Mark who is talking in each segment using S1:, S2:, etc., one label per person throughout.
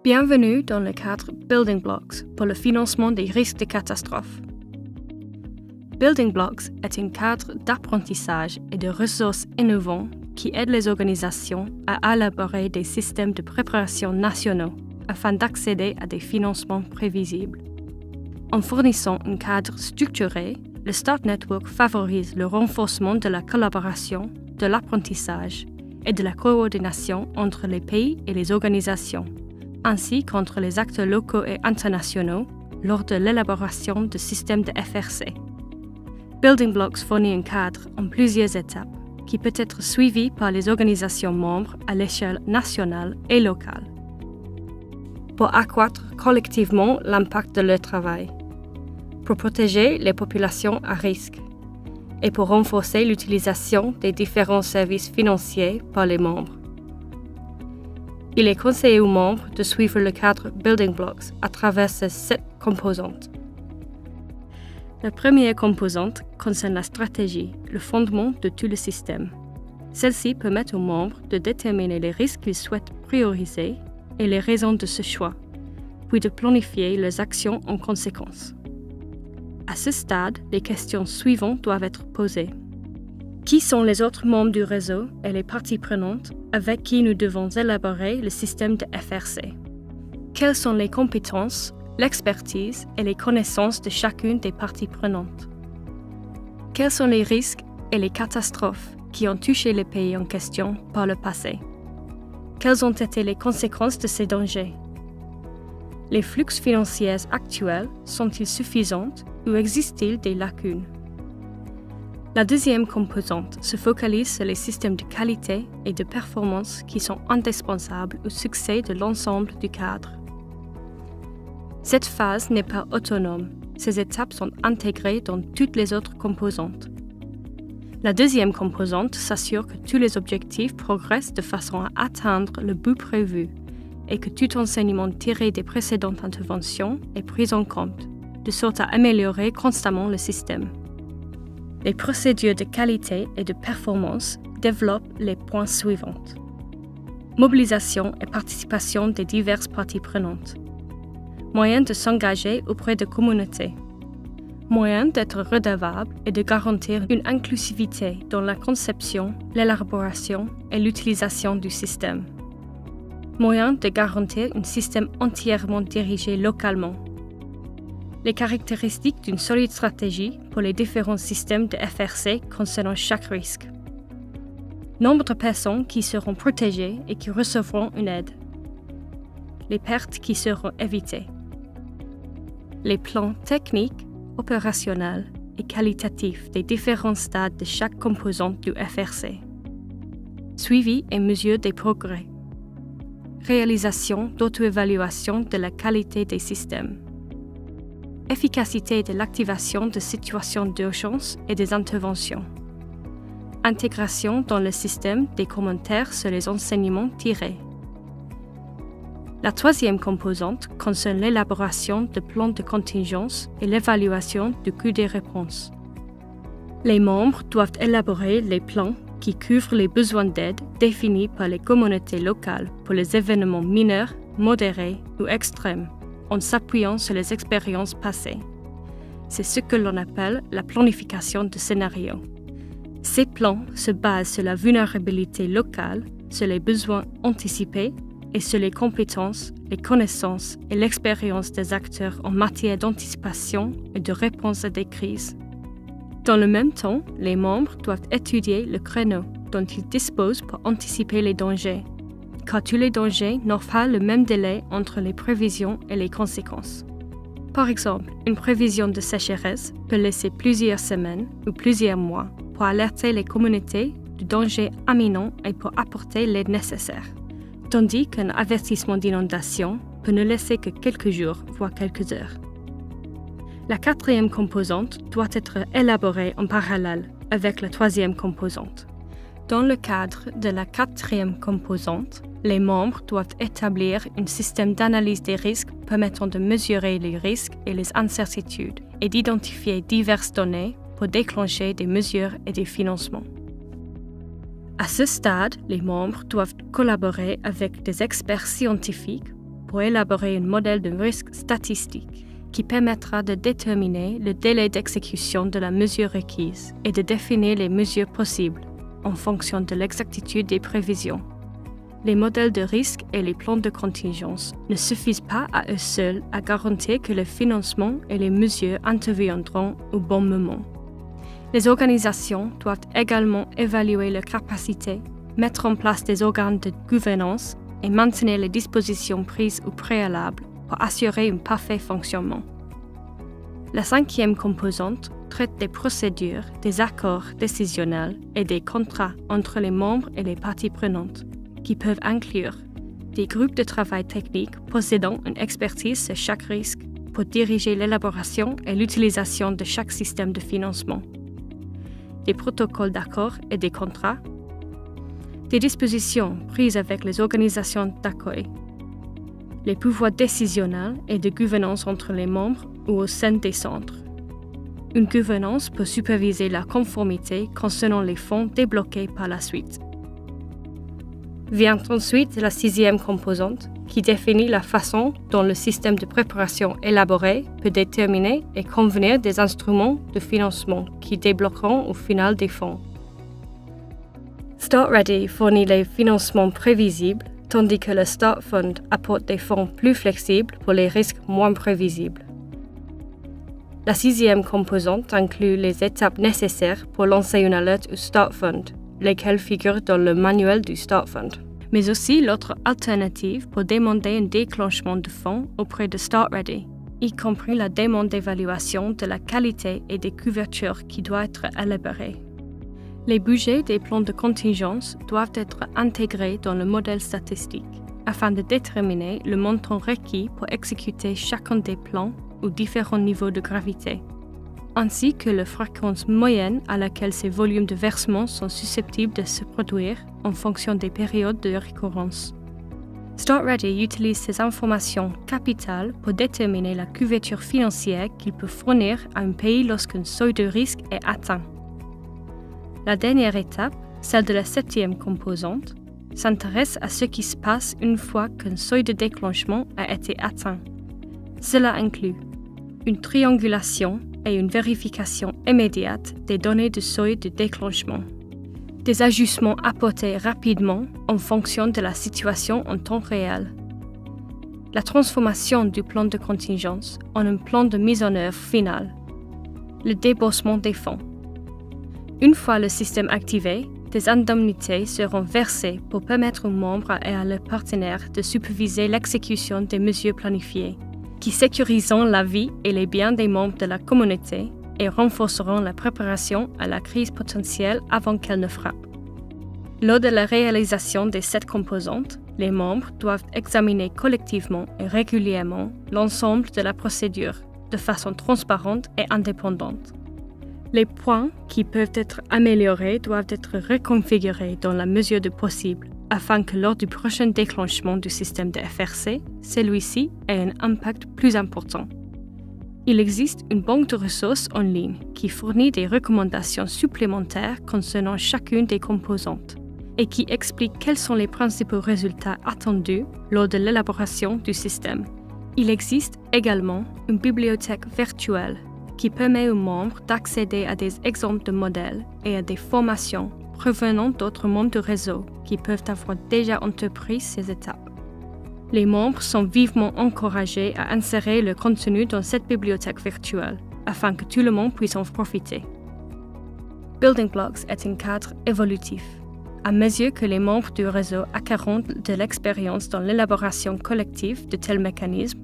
S1: Bienvenue dans le cadre Building Blocks pour le financement des risques de catastrophe. Building Blocks est un cadre d'apprentissage et de ressources innovants qui aide les organisations à élaborer des systèmes de préparation nationaux afin d'accéder à des financements prévisibles. En fournissant un cadre structuré, le START Network favorise le renforcement de la collaboration, de l'apprentissage et de la coordination entre les pays et les organisations, ainsi qu'entre les acteurs locaux et internationaux lors de l'élaboration de systèmes de FRC. Building Blocks fournit un cadre en plusieurs étapes qui peut être suivi par les organisations membres à l'échelle nationale et locale. Pour accroître collectivement l'impact de leur travail, pour protéger les populations à risque et pour renforcer l'utilisation des différents services financiers par les membres. Il est conseillé aux membres de suivre le cadre Building Blocks à travers ces 7 composantes. La première composante concerne la stratégie, le fondement de tout le système. Celle-ci permet aux membres de déterminer les risques qu'ils souhaitent prioriser et les raisons de ce choix, puis de planifier leurs actions en conséquence. À ce stade, les questions suivantes doivent être posées. Qui sont les autres membres du réseau et les parties prenantes avec qui nous devons élaborer le système de FRC? Quelles sont les compétences, l'expertise et les connaissances de chacune des parties prenantes? Quels sont les risques et les catastrophes qui ont touché les pays en question par le passé? Quelles ont été les conséquences de ces dangers? Les flux financiers actuels sont-ils suffisants ou existe-t-il des lacunes? La deuxième composante se focalise sur les systèmes de qualité et de performance qui sont indispensables au succès de l'ensemble du cadre. Cette phase n'est pas autonome, ces étapes sont intégrées dans toutes les autres composantes. La deuxième composante s'assure que tous les objectifs progressent de façon à atteindre le but prévu et que tout enseignement tiré des précédentes interventions est pris en compte, de sorte à améliorer constamment le système. Les procédures de qualité et de performance développent les points suivants. Mobilisation et participation des diverses parties prenantes. Moyen de s'engager auprès de communautés. Moyen d'être redevable et de garantir une inclusivité dans la conception, l'élaboration et l'utilisation du système. Moyen de garantir un système entièrement dirigé localement. Les caractéristiques d'une solide stratégie pour les différents systèmes de FRC concernant chaque risque. Nombre de personnes qui seront protégées et qui recevront une aide. Les pertes qui seront évitées. Les plans techniques, opérationnels et qualitatifs des différents stades de chaque composante du FRC. Suivi et mesure des progrès. Réalisation d'auto-évaluation de la qualité des systèmes. Efficacité de l'activation de situations d'urgence et des interventions. Intégration dans le système des commentaires sur les enseignements tirés. La troisième composante concerne l'élaboration de plans de contingence et l'évaluation du coût des réponses. Les membres doivent élaborer les plans qui couvrent les besoins d'aide définis par les communautés locales pour les événements mineurs, modérés ou extrêmes, en s'appuyant sur les expériences passées. C'est ce que l'on appelle la planification de scénario. Ces plans se basent sur la vulnérabilité locale, sur les besoins anticipés et sur les compétences, les connaissances et l'expérience des acteurs en matière d'anticipation et de réponse à des crises. Dans le même temps, les membres doivent étudier le créneau dont ils disposent pour anticiper les dangers, car tous les dangers n'ont pas le même délai entre les prévisions et les conséquences. Par exemple, une prévision de sécheresse peut laisser plusieurs semaines ou plusieurs mois pour alerter les communautés du danger imminent et pour apporter l'aide nécessaire, tandis qu'un avertissement d'inondation peut ne laisser que quelques jours, voire quelques heures. La quatrième composante doit être élaborée en parallèle avec la troisième composante. Dans le cadre de la quatrième composante, les membres doivent établir un système d'analyse des risques permettant de mesurer les risques et les incertitudes et d'identifier diverses données pour déclencher des mesures et des financements. À ce stade, les membres doivent collaborer avec des experts scientifiques pour élaborer un modèle de risque statistique qui permettra de déterminer le délai d'exécution de la mesure requise et de définir les mesures possibles en fonction de l'exactitude des prévisions. Les modèles de risque et les plans de contingence ne suffisent pas à eux seuls à garantir que le financement et les mesures interviendront au bon moment. Les organisations doivent également évaluer leur capacité, mettre en place des organes de gouvernance et maintenir les dispositions prises au préalable pour assurer un parfait fonctionnement. La 5e composante traite des procédures, des accords décisionnels et des contrats entre les membres et les parties prenantes, qui peuvent inclure des groupes de travail technique possédant une expertise sur chaque risque pour diriger l'élaboration et l'utilisation de chaque système de financement, des protocoles d'accords et des contrats, des dispositions prises avec les organisations d'accueil, les pouvoirs décisionnels et de gouvernance entre les membres ou au sein des centres. Une gouvernance pour superviser la conformité concernant les fonds débloqués par la suite. Vient ensuite la 6e composante, qui définit la façon dont le système de préparation élaboré peut déterminer et convenir des instruments de financement qui débloqueront au final des fonds. Start Ready fournit les financements prévisibles, tandis que le Start Fund apporte des fonds plus flexibles pour les risques moins prévisibles. La 6e composante inclut les étapes nécessaires pour lancer une alerte au Start Fund, lesquelles figurent dans le manuel du Start Fund, mais aussi l'autre alternative pour demander un déclenchement de fonds auprès de Start Ready, y compris la demande d'évaluation de la qualité et des couvertures qui doit être élaborée. Les budgets des plans de contingence doivent être intégrés dans le modèle statistique afin de déterminer le montant requis pour exécuter chacun des plans aux différents niveaux de gravité, ainsi que la fréquence moyenne à laquelle ces volumes de versement sont susceptibles de se produire en fonction des périodes de récurrence. Start Ready utilise ces informations capitales pour déterminer la couverture financière qu'il peut fournir à un pays lorsqu'un seuil de risque est atteint. La dernière étape, celle de la 7e composante, s'intéresse à ce qui se passe une fois qu'un seuil de déclenchement a été atteint. Cela inclut une triangulation et une vérification immédiate des données de seuil de déclenchement, des ajustements apportés rapidement en fonction de la situation en temps réel, la transformation du plan de contingence en un plan de mise en œuvre final, le déboursement des fonds. Une fois le système activé, des indemnités seront versées pour permettre aux membres et à leurs partenaires de superviser l'exécution des mesures planifiées, qui sécuriseront la vie et les biens des membres de la communauté et renforceront la préparation à la crise potentielle avant qu'elle ne frappe. Lors de la réalisation des 7 composantes, les membres doivent examiner collectivement et régulièrement l'ensemble de la procédure de façon transparente et indépendante. Les points qui peuvent être améliorés doivent être reconfigurés dans la mesure du possible, afin que lors du prochain déclenchement du système de FRC, celui-ci ait un impact plus important. Il existe une banque de ressources en ligne qui fournit des recommandations supplémentaires concernant chacune des composantes et qui explique quels sont les principaux résultats attendus lors de l'élaboration du système. Il existe également une bibliothèque virtuelle qui permet aux membres d'accéder à des exemples de modèles et à des formations provenant d'autres membres du réseau qui peuvent avoir déjà entrepris ces étapes. Les membres sont vivement encouragés à insérer le contenu dans cette bibliothèque virtuelle afin que tout le monde puisse en profiter. Building Blocks est un cadre évolutif. À mesure que les membres du réseau acquerront de l'expérience dans l'élaboration collective de tels mécanismes,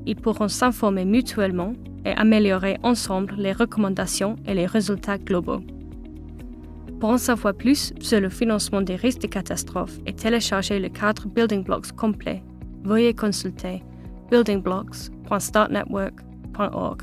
S1: ils pourront s'informer mutuellement et améliorer ensemble les recommandations et les résultats globaux. Pour en savoir plus sur le financement des risques de catastrophe et télécharger le cadre Building Blocks complet, veuillez consulter buildingblocks.startnetwork.org.